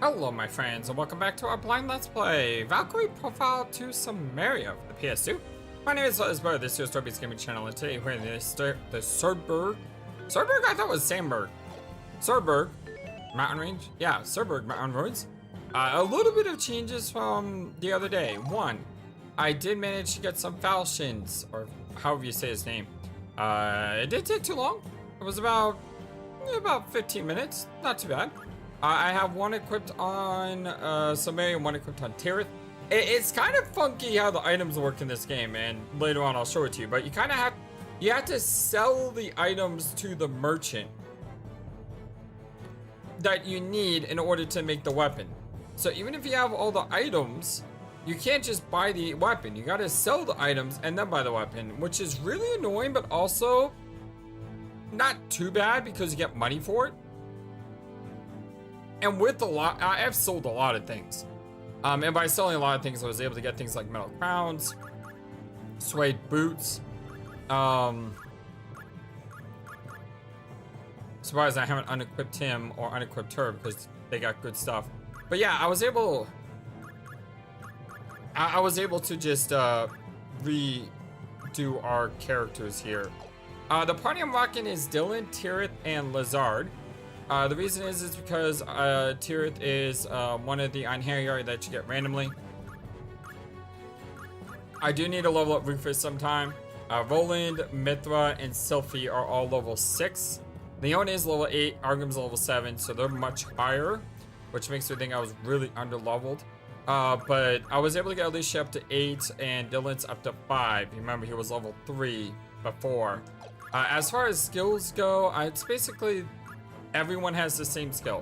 Hello my friends and welcome back to our blind let's play Valkyrie Profile to Silmeria for the PS2. My name is FlightlessBird, this is your Serdberg's gaming channel, and today we're in the Serdberg. Serdberg? I thought it was Sandberg. Serdberg mountain range? Yeah, Serdberg mountain roads. A little bit of changes from the other day. One, I did manage to get some falchions, or however you say his name. It didn't take too long. It was about 15 minutes, not too bad. I have one equipped on Silmeria and one equipped on Tirith. It's kind of funky how the items work in this game, and later on I'll show it to you. But you kind of have to sell the items to the merchant that you need in order to make the weapon. So even if you have all the items, you can't just buy the weapon. You got to sell the items and then buy the weapon, which is really annoying, but also not too bad because you get money for it. And with I have sold a lot of things. And by selling a lot of things, I was able to get things like metal crowns, suede boots. Surprised I haven't unequipped him or unequipped her because they got good stuff. But yeah, I was able to just redo our characters here. The party I'm rocking is Dylan, Tirith, and Lazard. The reason is because Tirith is one of the Einherjar that you get randomly. I do need to level up Rufus sometime. Roland, Mithra, and Sylphie are all level 6. Leon is level 8, Argum's level 7, so they're much higher, which makes me think I was really under-leveled. But I was able to get Alicia up to 8, and Dylan's up to 5. You remember, he was level 3 before. As far as skills go, it's basically everyone has the same skill.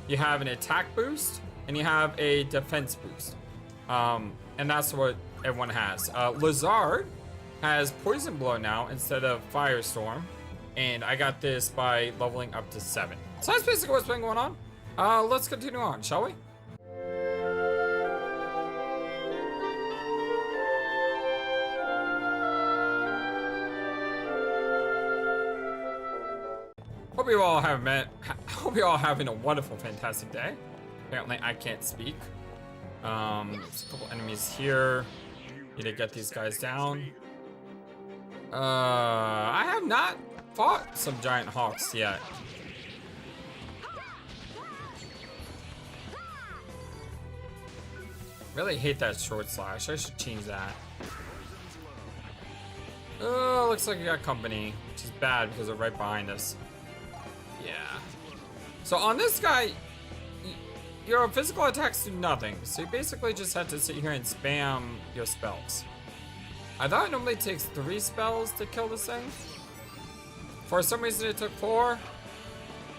You have an attack boost and you have a defense boost. And that's what everyone has. Lazard has Poison Blow now instead of Firestorm. And I got this by leveling up to 7. So that's basically what's been going on. Let's continue on, shall we? Hope you all are having a wonderful, fantastic day. Apparently, I can't speak. There's a couple enemies here. Need to get these guys down. I have not fought some giant hawks yet. Really hate that short slash. I should change that. Oh, looks like we got company, which is bad because they're right behind us. Yeah. So on this guy, your physical attacks do nothing. So you basically just have to sit here and spam your spells. I thought it normally takes 3 spells to kill this thing. For some reason it took 4.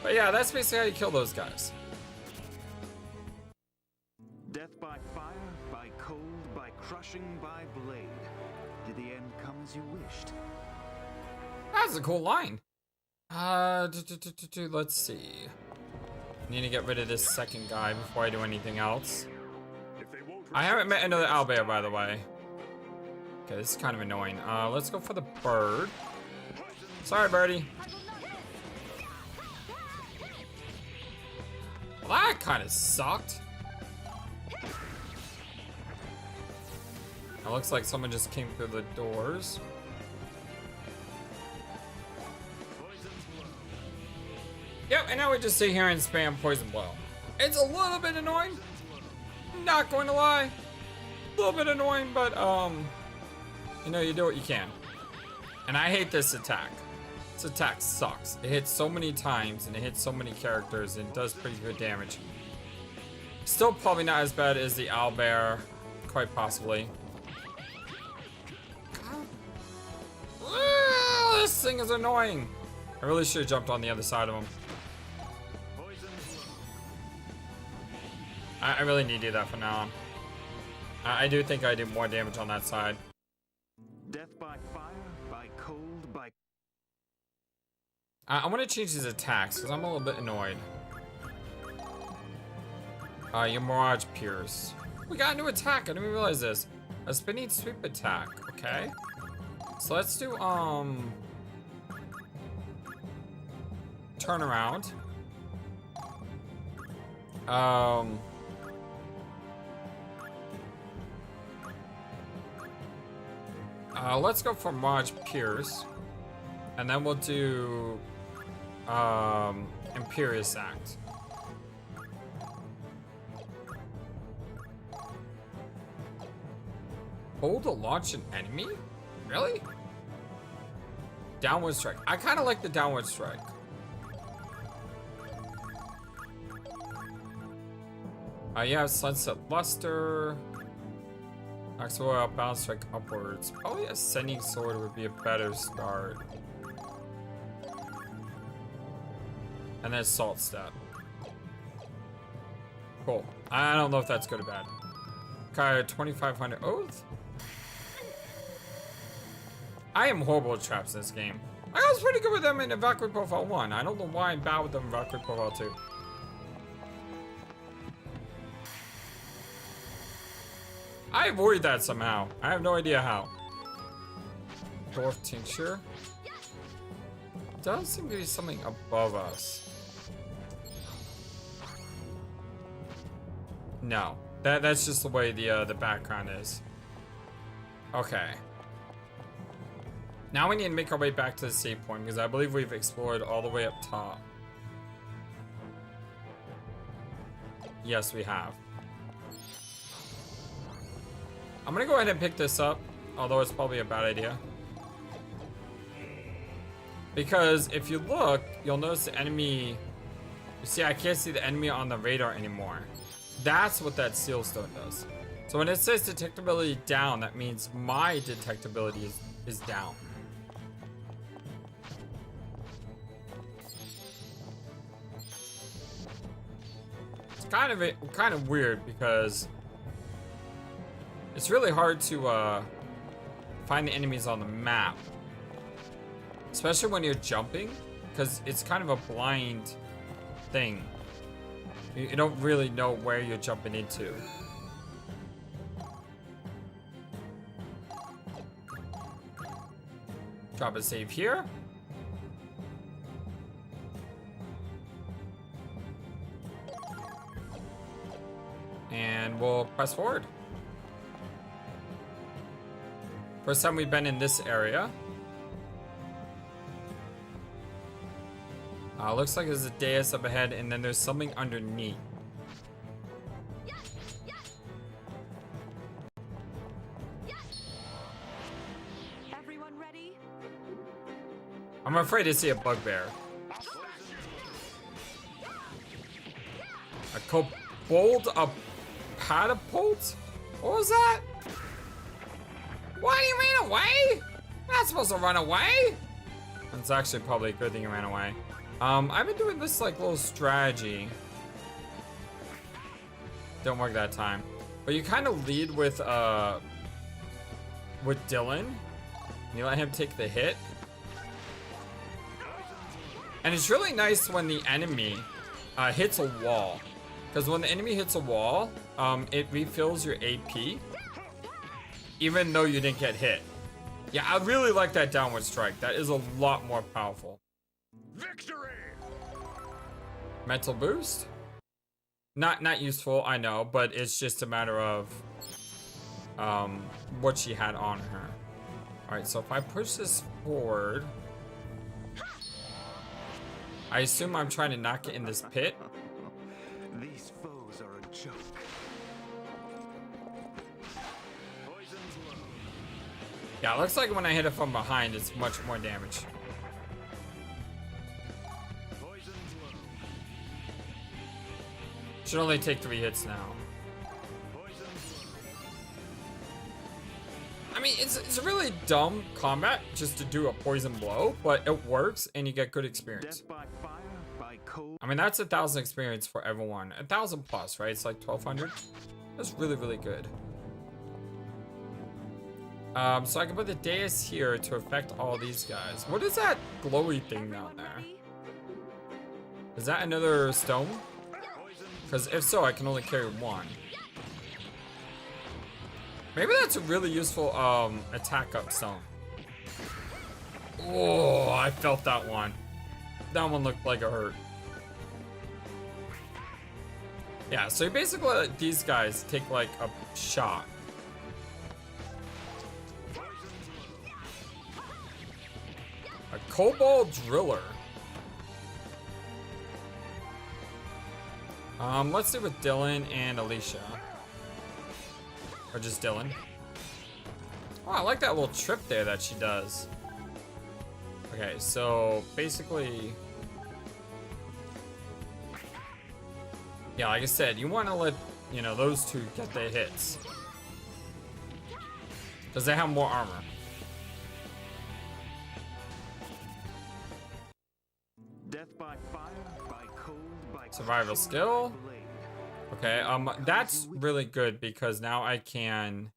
But yeah, that's basically how you kill those guys. Death by fire, by cold, by crushing, by blade. Did the end come as you wished? That's a cool line. Let's see. Need to get rid of this second guy before I do anything else. I haven't met another owlbear, by the way. Okay, this is kind of annoying. Let's go for the bird. Sorry, birdie. Well, that kind of sucked. It looks like someone just came through the doors. Yep, and now we just sit here and spam Poison Blow. It's a little bit annoying. Not going to lie. A little bit annoying, but, you know, you do what you can. And I hate this attack. This attack sucks. It hits so many times, and it hits so many characters, and does pretty good damage. Still probably not as bad as the owlbear, quite possibly. This thing is annoying. I really should have jumped on the other side of him. I really need to do that from now on. I do think I did more damage on that side. Death by fire, by cold, by... I want to change his attacks because I'm a little bit annoyed. Your Mirage Pierce. We got a new attack. I didn't even realize this. A spinning sweep attack. Okay. So let's do turn around. Um. Let's go for Maj Pierce. And then we'll do Imperious Act. Hold to launch an enemy? Really? Downward strike. I kind of like the downward strike. You have Sunset Luster. Next one, up, bounce strike upwards. Probably Ascending Sword would be a better start. And then Salt Step. Cool. I don't know if that's good or bad. Okay, 2500 Oath. I am horrible at traps in this game. I was pretty good with them in Valkyrie Profile 1. I don't know why I'm bad with them in Valkyrie Profile 2. I avoid that somehow. I have no idea how. Dwarf Tincture. Does seem to be something above us. No. That's just the way the background is. Okay. Now we need to make our way back to the save point because I believe we've explored all the way up top. Yes, we have. I'm gonna go ahead and pick this up, although it's probably a bad idea. Because if you look, you'll notice the enemy. You see, I can't see the enemy on the radar anymore. That's what that seal stone does. So when it says detectability down, that means my detectability is down. It's kind of weird because it's really hard to find the enemies on the map, especially when you're jumping, because it's kind of a blind thing. You don't really know where you're jumping into. Drop a save here. And we'll press forward. First time we've been in this area. Looks like there's a dais up ahead, and then there's something underneath. Everyone ready? I'm afraid to see a bugbear. A kobold, a catapult? What was that? Why do you ran away? You're not supposed to run away. It's actually probably a good thing you ran away. I've been doing this like little strategy. Didn't work that time. But you kind of lead with Dylan. You let him take the hit. And it's really nice when the enemy hits a wall. Because when the enemy hits a wall, it refills your AP. Even though you didn't get hit. Yeah, I really like that downward strike. That is a lot more powerful. Victory! Mental boost? Not useful, I know, but it's just a matter of what she had on her. Alright, so if I push this forward, I assume I'm trying to knock it in this pit. These foes are a joke. Poison's low. Yeah, it looks like when I hit it from behind, it's much more damage. Poison's low. Should only take 3 hits now. Poison's low. I mean, it's a really dumb combat just to do a poison blow, but it works and you get good experience. Death by fire, by cold. I mean, that's 1,000 experience for everyone. 1,000 plus, right? It's like 1,200. That's really, really good. So I can put the dais here to affect all these guys. What is that glowy thing down there? Is that another stone? Because if so, I can only carry 1. Maybe that's a really useful attack up stone. Oh, I felt that one. That one looked like it hurt. Yeah, so you basically let these guys take like a shot. A cobalt driller. Let's do with Dylan and Alicia. Or just Dylan. Oh, I like that little trip there that she does. Okay, so basically, yeah, like I said, you want to let, you know, those two get their hits. Because they have more armor. Death by fire, by cold, by Survival crushing, skill. by blade. Okay, that's really good because now I can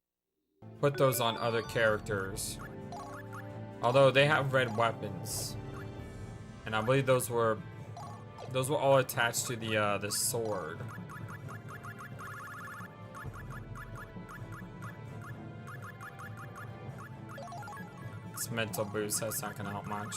put those on other characters. Although they have red weapons. And I believe those were all attached to the sword. This mental boost, that's not gonna help much.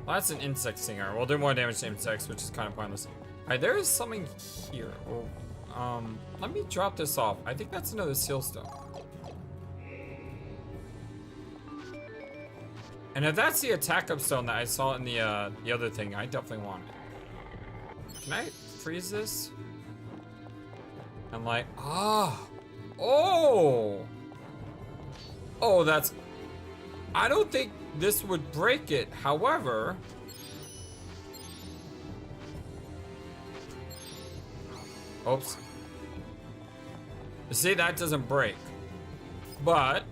Well, that's an insect stinger. We'll do more damage to insects, which is kind of pointless. Alright, there is something here. Oh, let me drop this off. I think that's another seal stone. And if that's the attack up stone that I saw in the other thing, I definitely want it. Can I freeze this? And like, oh, that's. I don't think this would break it. However, oops. You see, that doesn't break. But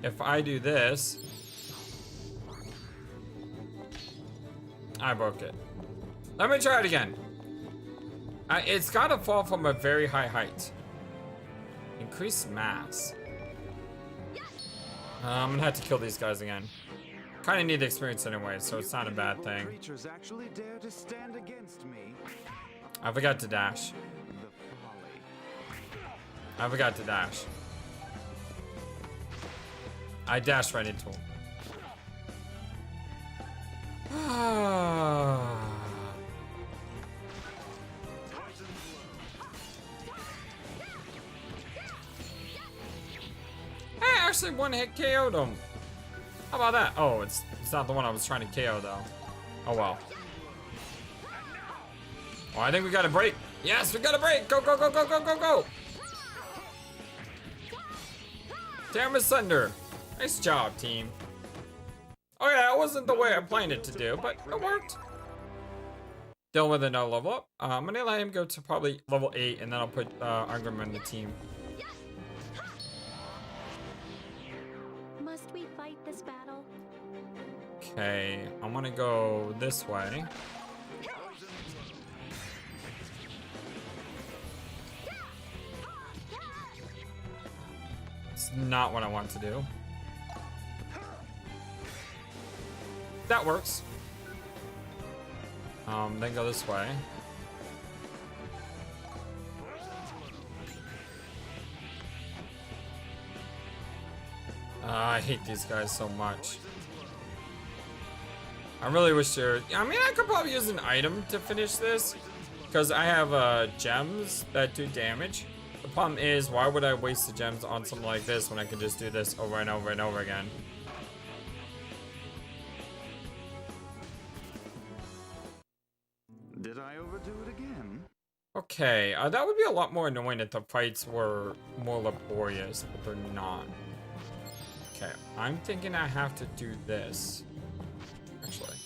if I do this, I broke it. Let me try it again. It's gotta fall from a very high height. Increase mass. I'm gonna have to kill these guys again. Kind of need the experience anyway, so it's not a bad thing. Creatures actually dare to stand against me. I forgot to dash. The folly. I forgot to dash. I dashed right into him. I actually one-hit KO'd him. How about that? Oh, it's not the one I was trying to KO though. Oh well. Oh, I think we got a break. Yes, we got a break. Go, go, go, go, go, go, go. Damn asunder. Nice job, team. Oh yeah, that wasn't the way I planned it to do, but it worked. Dealing with another level up. I'm gonna let him go to probably level 8, and then I'll put Ingram in the team. Must we fight this battle? Okay, I'm gonna go this way. It's not what I want to do. That works. Then go this way. I hate these guys so much. I really wish there. I mean, I could probably use an item to finish this, because I have gems that do damage. The problem is, why would I waste the gems on something like this when I could just do this over and over and over again? Did I overdo it again? Okay, that would be a lot more annoying if the fights were more laborious, but they're not. Okay, I'm thinking I have to do this. Actually,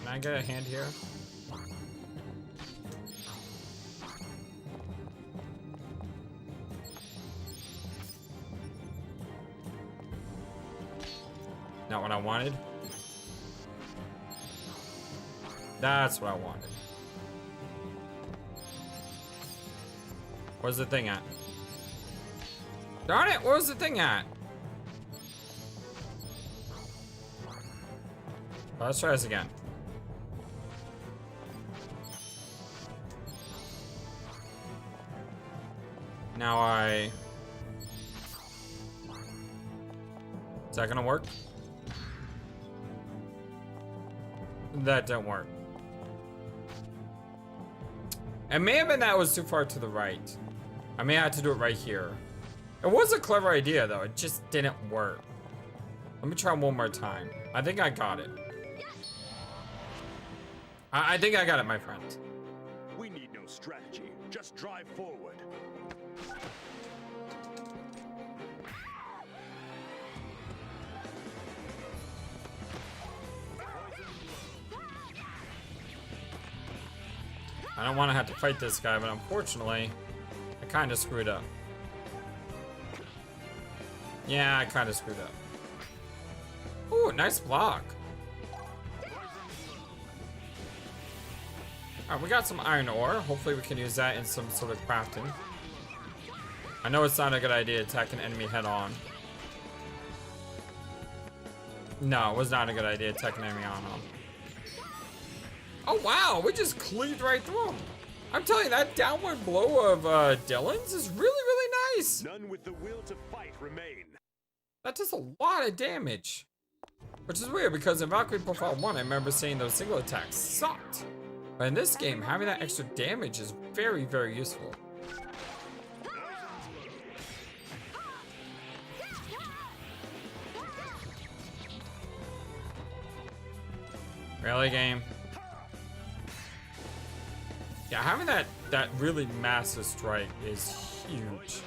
can I get a hand here? Not what I wanted. That's what I wanted. Where's the thing at? Darn it, where's the thing at? Well, let's try this again. Now I... Is that gonna work? That didn't work. It may have been that was too far to the right. I may have to do it right here. It was a clever idea though, it just didn't work. Let me try one more time. I think I got it. I think I got it, my friend. We need no strategy. Just drive forward. I don't want to have to fight this guy, but unfortunately, I kind of screwed up. Yeah, I kind of screwed up. Ooh, nice block. Alright, we got some iron ore. Hopefully we can use that in some sort of crafting. I know it's not a good idea to attack an enemy head on. No, it was not a good idea to attack an enemy on him. Oh wow, we just cleaved right through him. I'm telling you, that downward blow of Dylan's is really, really nice. None with the will to fight remain. That does a lot of damage. Which is weird because in Valkyrie Profile 1, I remember saying those single attacks sucked. But in this game, having that extra damage is very, very useful. Really, game? Yeah, having that really massive strike is huge.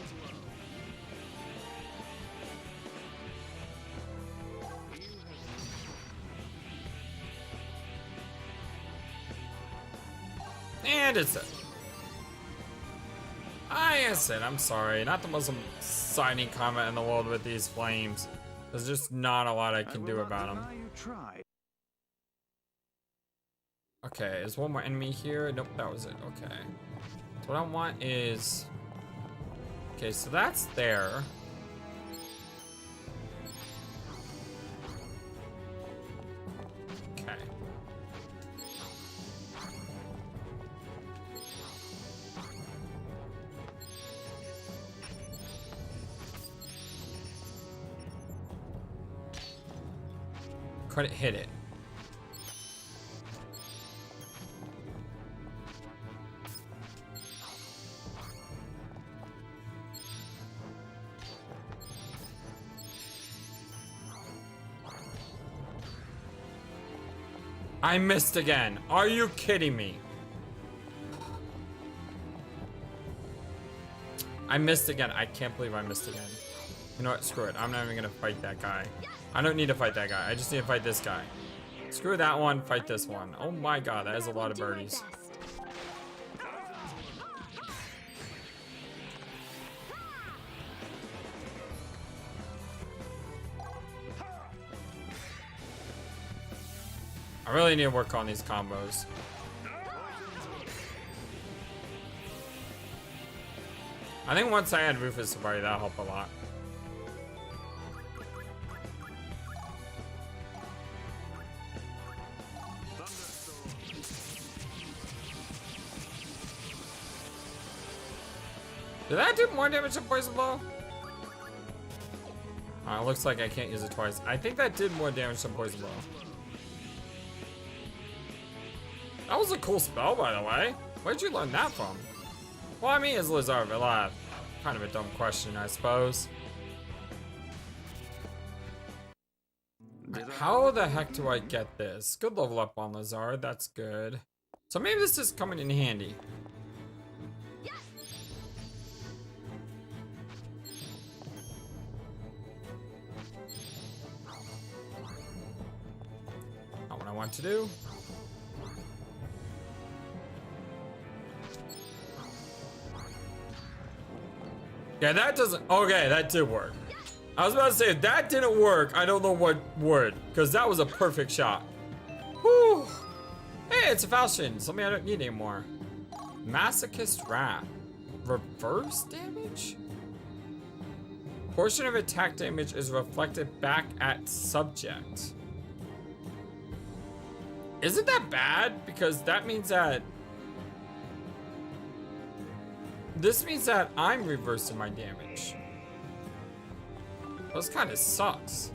And it's it. I'm sorry. Not the most exciting combat in the world with these flames. There's just not a lot I can do about them. Okay, is one more enemy here? Nope, that was it. Okay. So what I want is... Okay, so that's there. Okay. Couldn't hit it. I missed again. Are you kidding me? I missed again. I can't believe I missed again. You know what? Screw it. I'm not even gonna fight that guy. I don't need to fight that guy. I just need to fight this guy. Screw that one. Fight this one. Oh my god, that is a lot of birdies. I really need to work on these combos. I think once I add Rufus to party, that'll help a lot. Did that do more damage than Poison Blow? It looks like I can't use it twice. I think that did more damage than Poison Blow. That was a cool spell, by the way. Where'd you learn that from? Well, I mean, is Lizard alive? Kind of a dumb question, I suppose. How the heck do I get this? Good level up on Lizard, that's good. So maybe this is coming in handy. Not what I want to do. Yeah, that doesn't... Okay, that did work. I was about to say, if that didn't work, I don't know what would. Because that was a perfect shot. Whew. Hey, it's a falchion. Something I don't need anymore. Masochist Wrath. Reverse damage? Portion of attack damage is reflected back at subject. Isn't that bad? Because that means that... this means that I'm reversing my damage. This kind of sucks.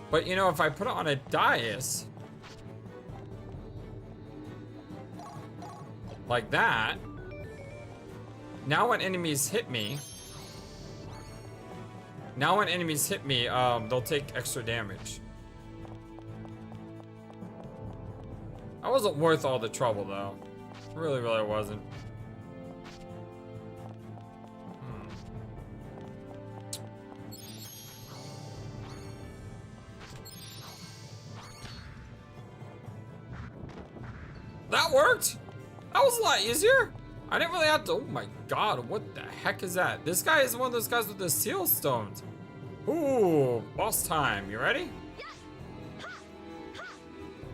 But you know, if I put it on a dais, like that, now when enemies hit me, they'll take extra damage. That wasn't worth all the trouble though. It really, really wasn't. That worked! That was a lot easier! I didn't really have to. Oh my god, what the heck is that? This guy is one of those guys with the seal stones. Ooh, boss time. You ready?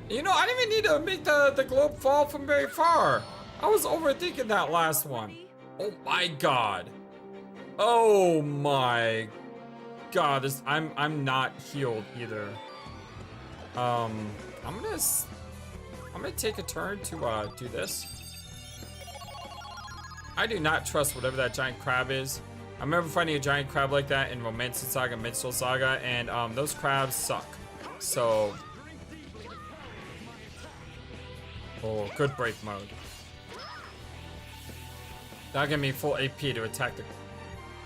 You know, I didn't even need to make the globe fall from very far. I was overthinking that last one. Oh my god. Oh my god, I'm not healed either. I'm gonna take a turn to do this. I do not trust whatever that giant crab is. I remember finding a giant crab like that in Romantic Saga, Minstrel Saga, and those crabs suck. So, oh, good break mode. That'll give me full AP to attack the.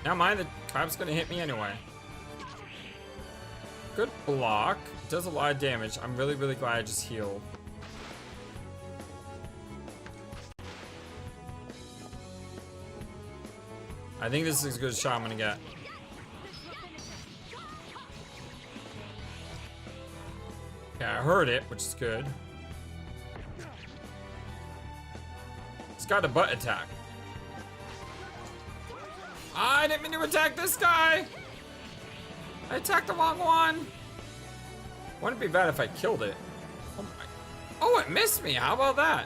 Never mind, the crab's gonna hit me anyway. Good block. Does a lot of damage. I'm really, really glad I just healed. I think this is as good a shot I'm gonna get. Yeah, I heard it, which is good. It's got a butt attack. I didn't mean to attack this guy. I attacked the wrong one. Wouldn't it be bad if I killed it? Oh my. Oh, it missed me. How about that?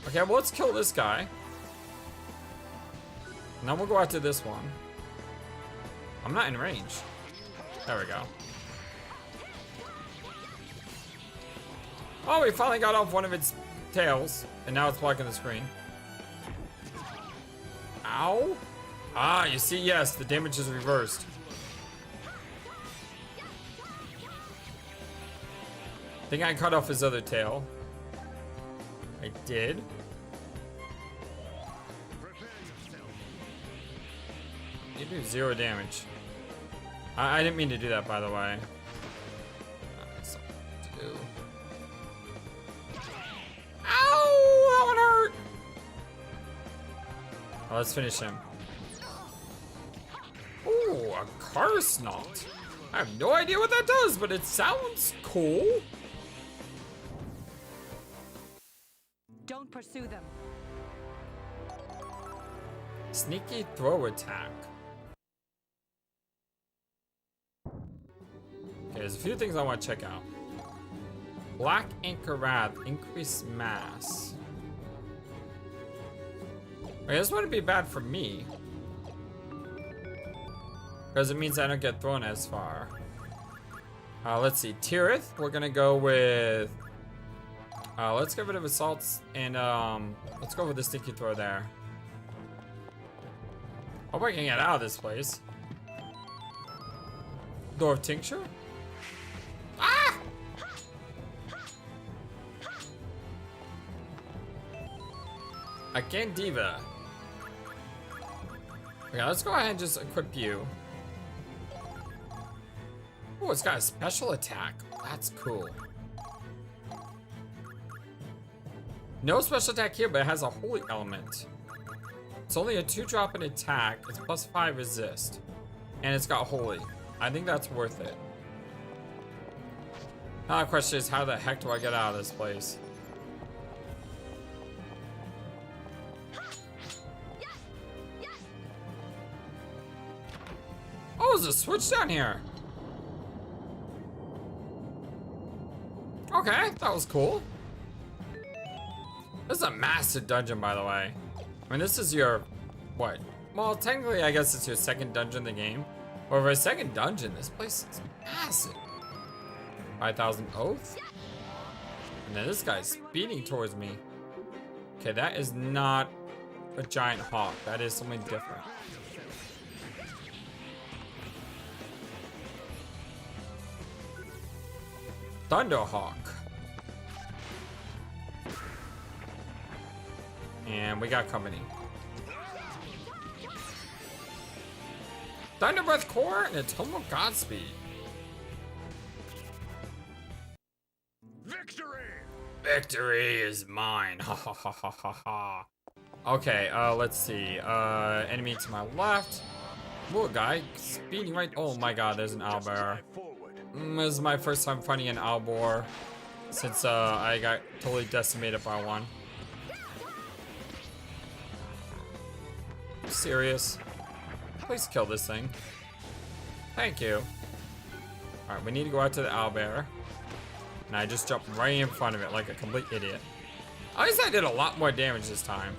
Okay, well, let's kill this guy. Now we'll go after this one. I'm not in range. There we go. Oh, we finally got off one of its tails, and now it's blocking the screen. Ow. Ah, you see, yes, the damage is reversed. I think I cut off his other tail. I did. You do 0 damage. I didn't mean to do that, by the way. Something to do. Ow! That one hurt! Oh, let's finish him. Ooh, a Carsnaut. I have no idea what that does, but it sounds cool. Don't pursue them. Sneaky throw attack. Okay, there's a few things I want to check out. Black Anchor Wrath, increased mass. Okay, this wouldn't be bad for me. Because it means I don't get thrown as far. Let's see, Tirith, we're gonna go with... let's get rid of assaults and let's go with the sneaky throw there. Hope I can get out of this place. Door of Tincture? Ah! Again, Diva. Okay, let's go ahead and just equip you. Oh, it's got a special attack. That's cool. No special attack here, but it has a holy element. It's only a 2-drop in attack. It's +5 resist. And it's got holy. I think that's worth it. Now the question is, how the heck do I get out of this place? Oh, there's a switch down here. Okay, that was cool. This is a massive dungeon, by the way. I mean, this is your, what? Well, technically, I guess it's your second dungeon in the game. Or for a second dungeon, this place is massive. 5,000 oath? And then this guy's speeding towards me. Okay, that is not a giant hawk. That is something different. Thunderhawk. And we got company. Thunderbreath Core and a Total Godspeed. Victory! Victory is mine. Ha ha ha ha ha ha. Okay, let's see. Enemy to my left. Little guy speeding right. Oh my god, there's an owlbear. This is my first time fighting an owlboar since I got totally decimated by one. Serious? Please kill this thing. Thank you. Alright, we need to go out to the owlbear. And I just jumped right in front of it like a complete idiot. At least I did a lot more damage this time.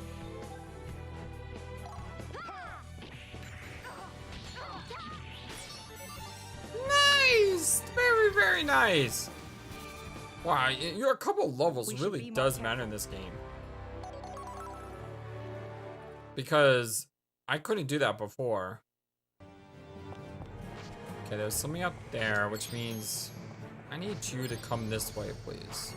Nice! Very, very nice. Wow, your couple levels really does matter in this game. Because I couldn't do that before. Okay, there's something up there, which means I need you to come this way, please.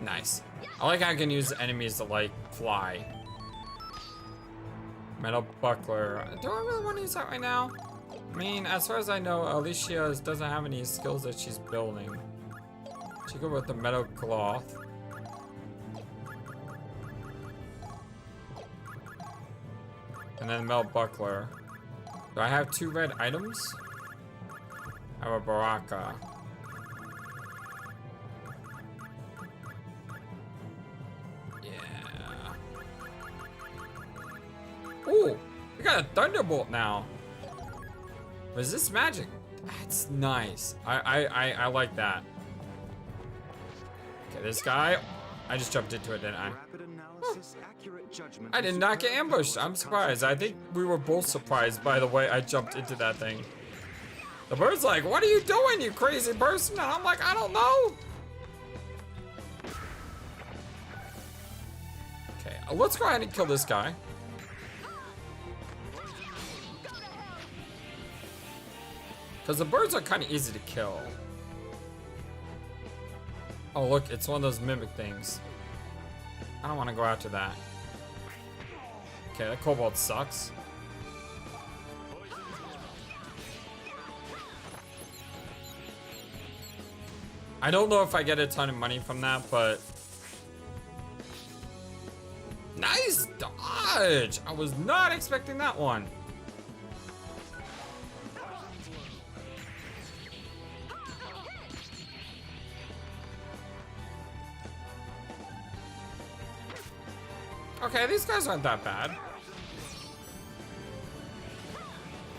Nice. I like how I can use enemies to, like, fly. Metal buckler. Do I really want to use that right now? I mean, as far as I know, Alicia doesn't have any skills that she's building. She go with the metal cloth. And then metal buckler. Do I have 2 red items? I have a baraka. Yeah. Ooh, we got a thunderbolt now. Resist magic. That's nice. I like that. Okay, this guy. I just jumped into it, didn't I? I did not get ambushed. I'm surprised. I think we were both surprised by the way I jumped into that thing. The bird's like, what are you doing, you crazy person? And I'm like, I don't know. Okay, let's go ahead and kill this guy. Because the birds are kind of easy to kill. Oh, look, it's one of those mimic things. I don't want to go after that. Okay, that kobold sucks. I don't know if I get a ton of money from that, but... Nice dodge! I was not expecting that one. Okay, these guys aren't that bad.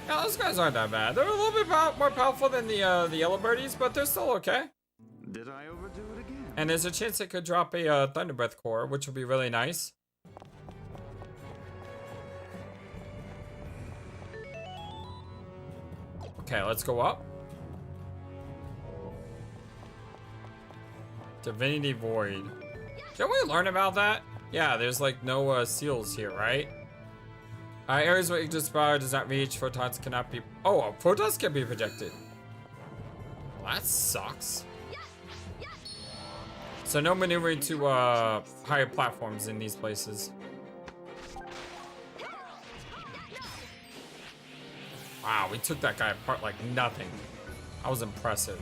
Yeah, those guys aren't that bad. They're a little bit more powerful than the yellow birdies, but they're still okay. Did I overdo it again? And there's a chance they could drop a Thunderbreath core, which would be really nice. Okay, let's go up. Divinity Void. Can we learn about that? Yeah, there's like no seals here, right? Areas where Ignis power does not reach, photons cannot be... Oh, photons can be projected. Well, that sucks. So no maneuvering to higher platforms in these places. Wow, we took that guy apart like nothing. That was impressive.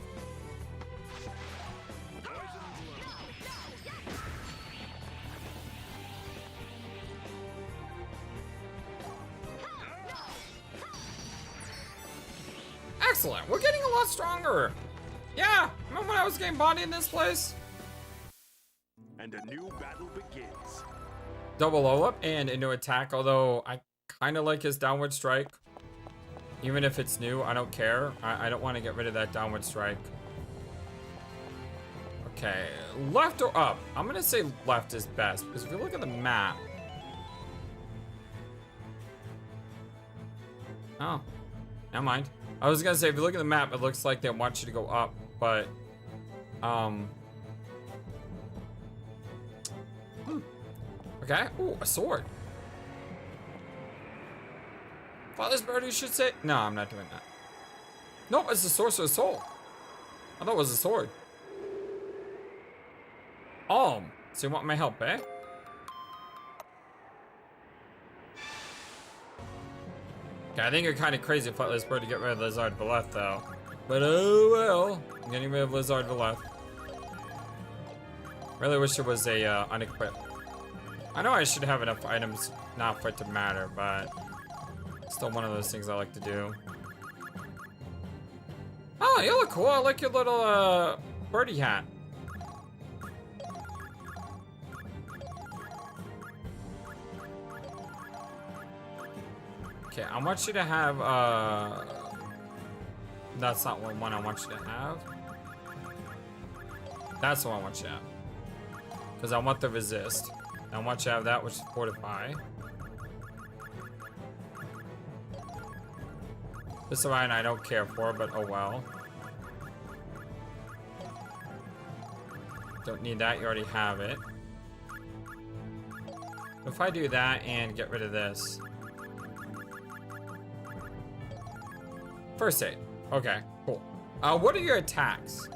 Excellent, we're getting a lot stronger. Yeah, remember when I was getting body in this place? And a new battle begins. Double level up and a new attack, although I kind of like his downward strike. Even if it's new, I don't care. I don't want to get rid of that downward strike. Okay, left or up? I'm gonna say left is best, because if you look at the map... Oh, never mind. I was gonna say, if you look at the map, it looks like they want you to go up, but Okay. Ooh, a sword. FlightlessBird, you should say. No, I'm not doing that. Nope, it's the Sorcerer's Soul. I thought it was a sword. So you want my help, eh? Okay, I think you're kind of crazy, FlightlessBird, to get rid of Lizard Valeth, though. But oh well, I'm getting rid of Lizard Valeth. Really wish it was a unequipped. I know I should have enough items not for it to matter, but still one of those things I like to do. Oh, you look cool. I like your little birdie hat. Okay, I want you to have that's not one I want you to have. That's the one I want you to have. Because I want the resist. I want you to have that, which is fortify. This one I don't care for, but oh well. Don't need that, you already have it. If I do that and get rid of this. First aid. Okay, cool. What are your attacks?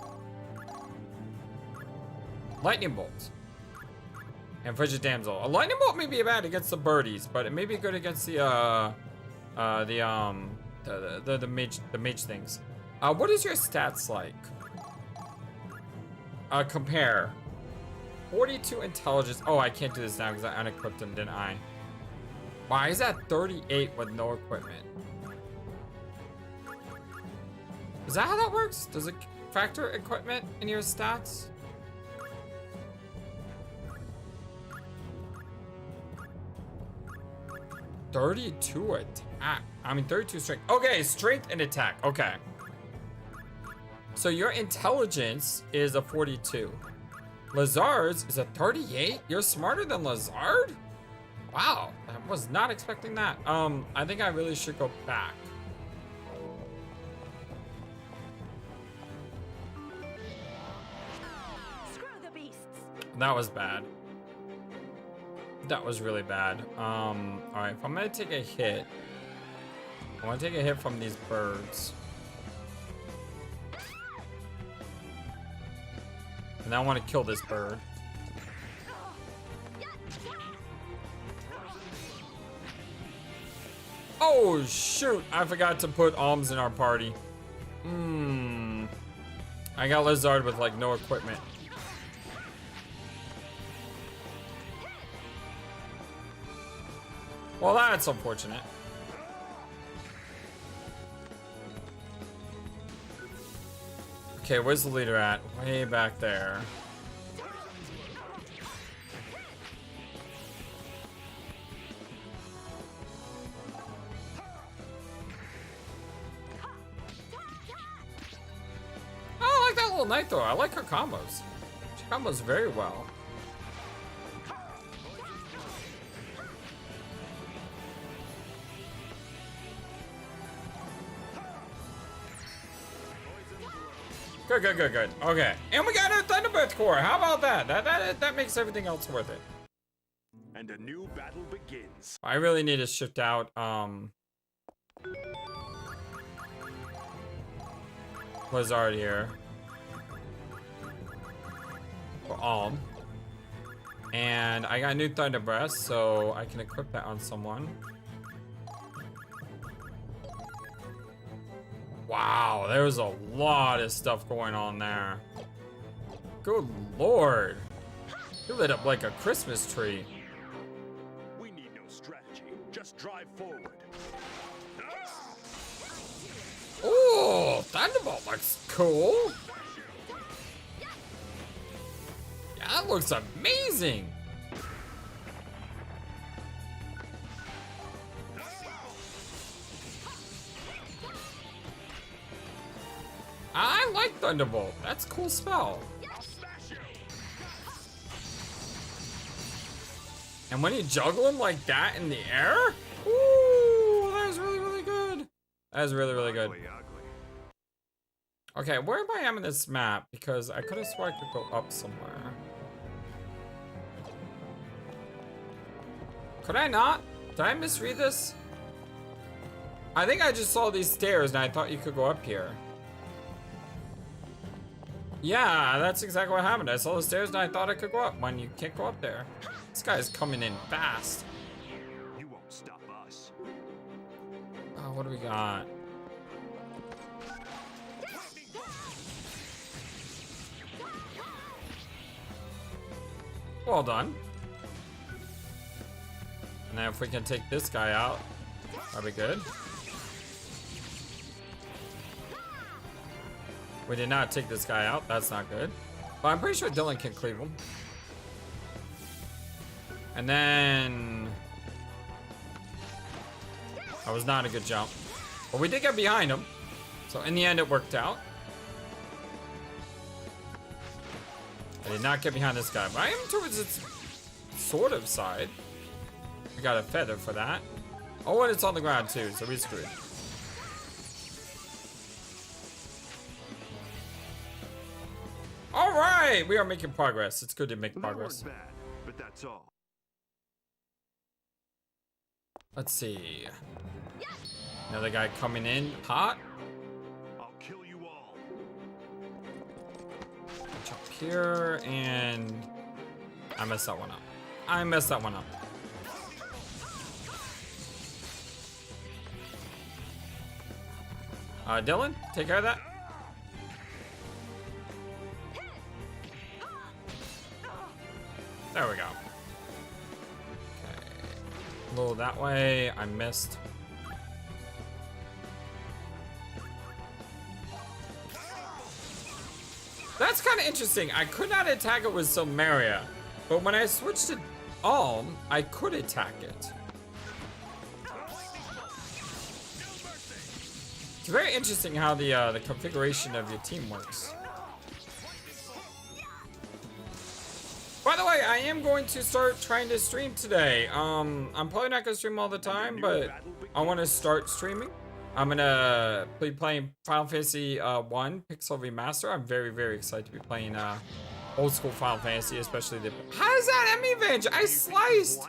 Lightning bolt. And frigid damsel. A lightning bolt may be bad against the birdies, but it may be good against the mage things. What is your stats like? Compare. 42 intelligence. Oh, I can't do this now because I unequipped him, didn't I? Why is that 38 with no equipment? Is that how that works? Does it factor equipment in your stats? $32 attack. I mean, 32 strength. Okay, strength and attack. Okay. So your intelligence is a 42. Lazard's is a 38? You're smarter than Lazard? Wow, I was not expecting that. I think I really should go back. Screw the beasts. That was bad. That was really bad. Alright, if I'm gonna take a hit, I wanna take a hit from these birds. And I wanna kill this bird. Oh shoot, I forgot to put alms in our party. I got Lizard with like no equipment. Well, that's unfortunate. Okay, where's the leader at? Way back there. Oh, I like that little knight thrower. I like her combos. She combos very well. Good. Okay, and we got a Thunderbird core. How about that? That makes everything else worth it. And a new battle begins. I really need to shift out Lazard here. For Alm. And I got a new Thunder Breast, so I can equip that on someone. Wow, there's a lot of stuff going on there. Good lord. You lit up like a Christmas tree. We need no strategy. Just drive forward. Ooh, Thunderbolt looks cool. Yeah, that looks amazing. I like Thunderbolt. That's a cool spell. And when you juggle him like that in the air, ooh, that is really, really good. That is really, really good. Okay, where am I on this map? Because I could have sworn I could go up somewhere. Could I not? Did I misread this? I think I just saw these stairs and I thought you could go up here. Yeah, that's exactly what happened. I saw the stairs and I thought I could go up when you can't go up there. This guy's coming in fast. You won't stop us. Oh, what do we got? Well done. And then if we can take this guy out, that'd be good. We did not take this guy out. That's not good. But I'm pretty sure Dylan can cleave him. And then... that was not a good jump. But we did get behind him. So in the end, it worked out. I did not get behind this guy. But I am towards its sort of side. We got a feather for that. Oh, and it's on the ground too, so we screwed. All right, we are making progress. It's good to make progress. That weren't bad, but that's all. Let's see. Another guy coming in hot. I'll kill you all. Jump here, and I messed that one up. I messed that one up. Dylan, take care of that. There we go. Okay. A little that way. I missed. That's kind of interesting. I could not attack it with Silmeria, but when I switched to Alm, I could attack it. It's very interesting how the configuration of your team works. By the way, I am going to start trying to stream today. I'm probably not gonna stream all the time, but I want to start streaming. I'm gonna be playing Final Fantasy 1 Pixel Remaster. I'm very, very excited to be playing old school Final Fantasy, especially the. How is that enemy advantage? I sliced.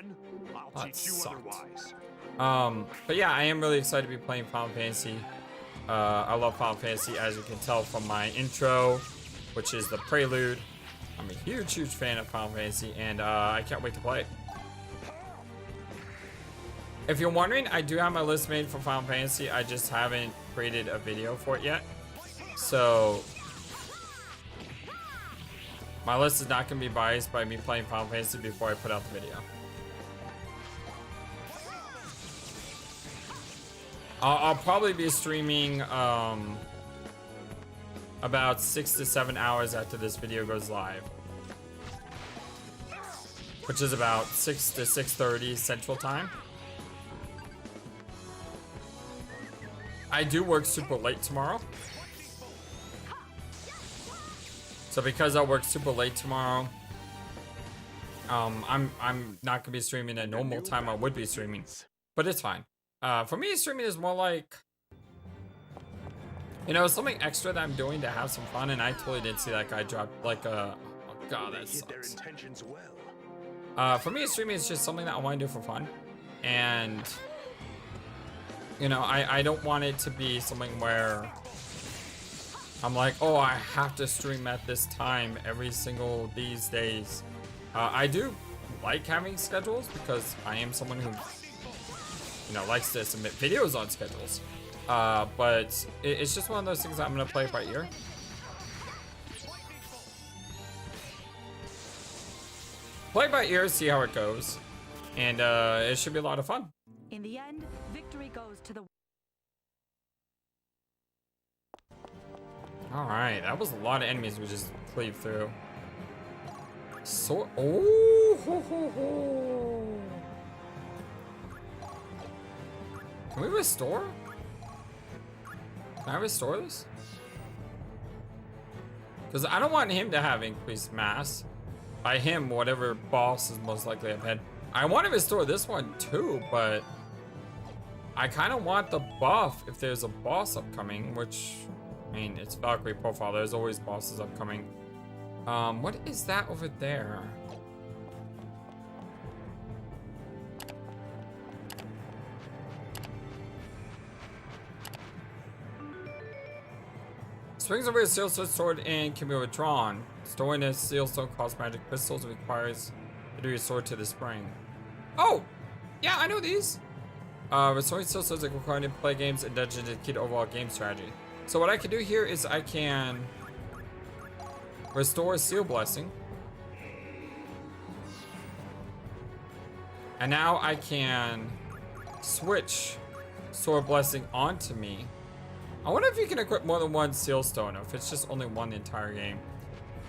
That sucked. But yeah, I am really excited to be playing Final Fantasy. I love Final Fantasy, as you can tell from my intro, which is the prelude. I'm a huge, huge fan of Final Fantasy, and I can't wait to play it. If you're wondering, I do have my list made for Final Fantasy. I just haven't created a video for it yet. So, my list is not going to be biased by me playing Final Fantasy before I put out the video. I'll probably be streaming about 6 to 7 hours after this video goes live, which is about 6 to 6:30 Central Time. I do work super late tomorrow, so because I work super late tomorrow, I'm not gonna be streaming at normal time I would be streaming, but it's fine. For me, streaming is more like, you know, something extra that I'm doing to have some fun, and I totally didn't see that guy drop like a. Oh god, that sucks. For me, streaming is just something that I want to do for fun, and you know, I don't want it to be something where I'm like, oh, I have to stream at this time every single these days. I do like having schedules because I am someone who, you know, likes to submit videos on schedules. But it's just one of those things that I'm gonna play by ear. Play by ear, see how it goes, and it should be a lot of fun. In the end, victory goes to the. All right, that was a lot of enemies we just cleaved through. So, oh, ho, ho, ho. Can we restore? Can I restore this? Because I don't want him to have increased mass. By him, whatever boss is most likely ahead. I want to restore this one too, but I kind of want the buff if there's a boss upcoming, which I mean, it's Valkyrie Profile. There's always bosses upcoming. What is that over there? Swings over a sealstone sword and can be withdrawn. Storing a sealstone costs magic crystals and requires you to restore to the spring. Oh! Yeah, I know these. Restoring sealstones is required in play games and dungeons is key to overall game strategy. So what I can do here is I can restore a seal blessing. And now I can switch sword blessing onto me. I wonder if you can equip more than one seal stone or if it's just only one the entire game.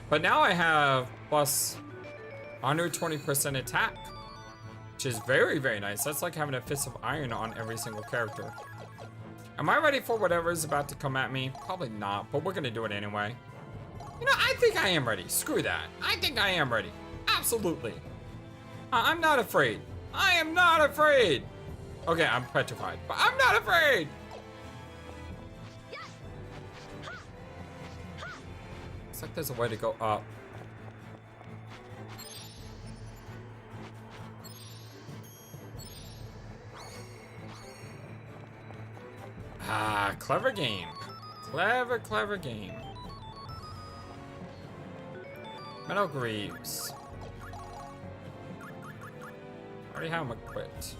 But now I have plus 120% attack, which is very, very nice. That's like having a fist of iron on every single character. Am I ready for whatever is about to come at me? Probably not, but we're gonna do it anyway. You know, I think I am ready. Screw that. I think I am ready. Absolutely. I'm not afraid. I am not afraid. Okay, I'm petrified, but I'm not afraid. Looks like there's a way to go up. Ah, clever game. Clever, clever game. Metal Greaves. I already have them equipped.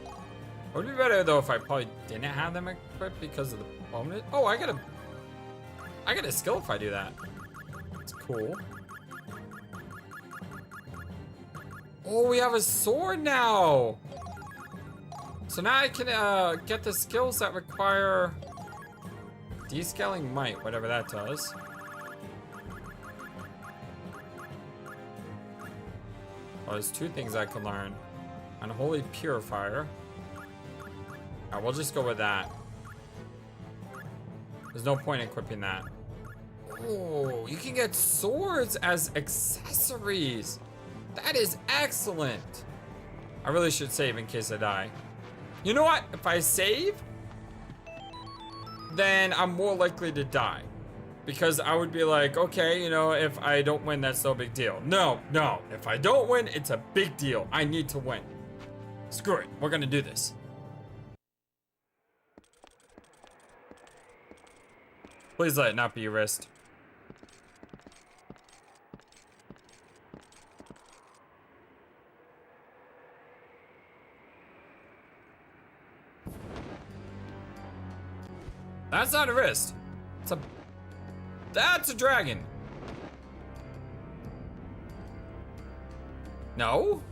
It would be better though if I probably didn't have them equipped because of the bonus. Oh, I get a skill if I do that. That's cool. Oh, we have a sword now. So now I can get the skills that require descaling might, whatever that does. Oh, there's two things I can learn. Unholy Purifier. Alright, we'll just go with that. There's no point in equipping that. Oh, you can get swords as accessories. That is excellent. I really should save in case I die. You know what? If I save, then I'm more likely to die. Because I would be like, okay, you know, if I don't win, that's no big deal. No, no. If I don't win, it's a big deal. I need to win. Screw it. We're gonna do this. Please let it not be your wrist. That's not a wrist. That's a dragon. No?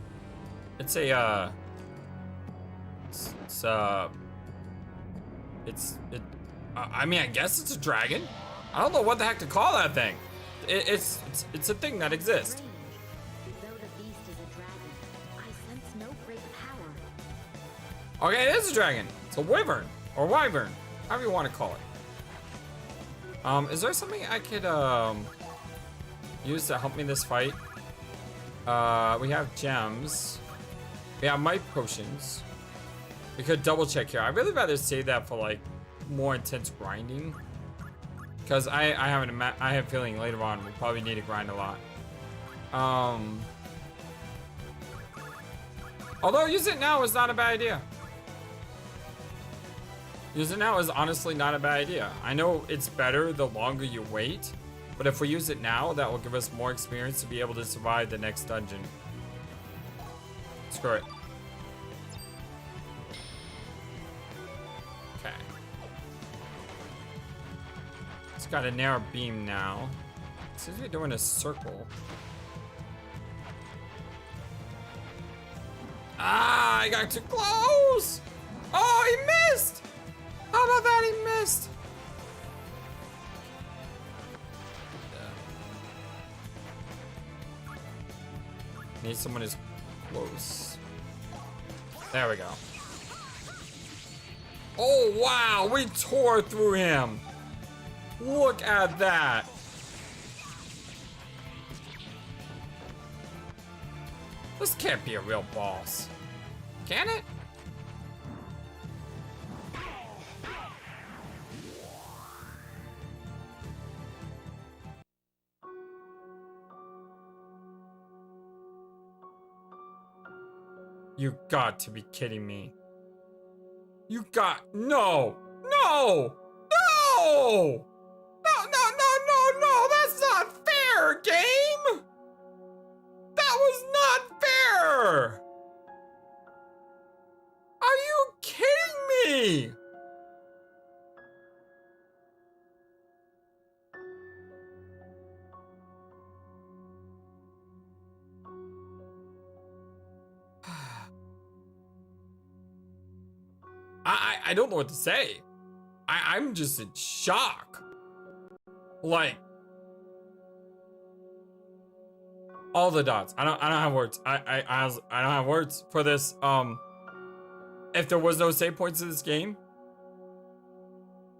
It's a, I mean, I guess it's a dragon. I don't know what the heck to call that thing. It's a thing that exists. Though the beast is a dragon, I sense no great power. Okay, it is a dragon. It's a wyvern or wyvern, however you want to call it. Is there something I could use to help me in this fight? We have gems. We have might potions. We could double check here. I'd really rather save that for like more intense grinding, because I have a feeling later on we probably need to grind a lot. Although use it now is not a bad idea. Use it now is honestly not a bad idea. I know it's better the longer you wait, but if we use it now, that will give us more experience to be able to survive the next dungeon. Screw it. Okay. It's got a narrow beam now. Seems to be doing a circle. Ah, I got too close! Oh, he missed! How about that? He missed. Need someone who's close. There we go. Oh, wow. We tore through him. Look at that. This can't be a real boss. Can it? You got to be kidding me. You got, no, no, no, no, that's not fair, game. That was not fair. Are you kidding me? I don't know what to say. I'm just in shock. Like, all the dots. I don't have words. I don't have words for this. If there was no save points in this game,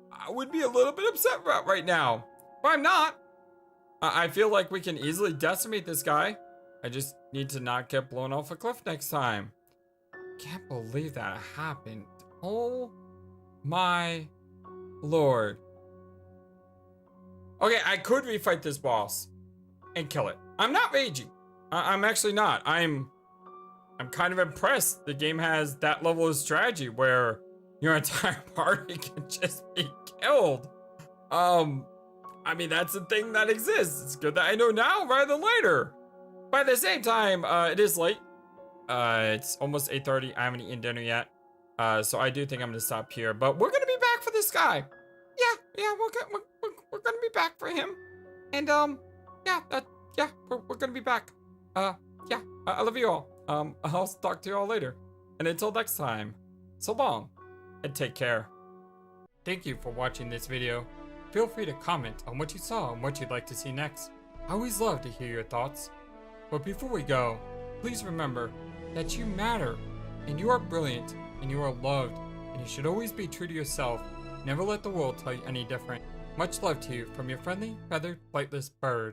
I would be a little bit upset right now. But I'm not. I feel like we can easily decimate this guy. I just need to not get blown off a cliff next time. Can't believe that happened. Oh my lord. Okay, I could refight this boss and kill it. I'm not raging. I'm actually not. I'm kind of impressed the game has that level of strategy where your entire party can just be killed. I mean, that's a thing that exists. It's good that I know now rather than later. But at the same time, it is late. It's almost 8:30. I haven't eaten dinner yet. So I do think I'm gonna stop here. But we're gonna be back for this guy. Yeah, we're gonna be back for him. And we're gonna be back. Yeah, I love you all. I'll talk to you all later. And until next time, so long and take care. Thank you for watching this video. Feel free to comment on what you saw and what you'd like to see next. I always love to hear your thoughts. But before we go, please remember that you matter, and you are brilliant, and you are loved, and you should always be true to yourself. Never let the world tell you any different. Much love to you from your friendly, feathered, flightless bird.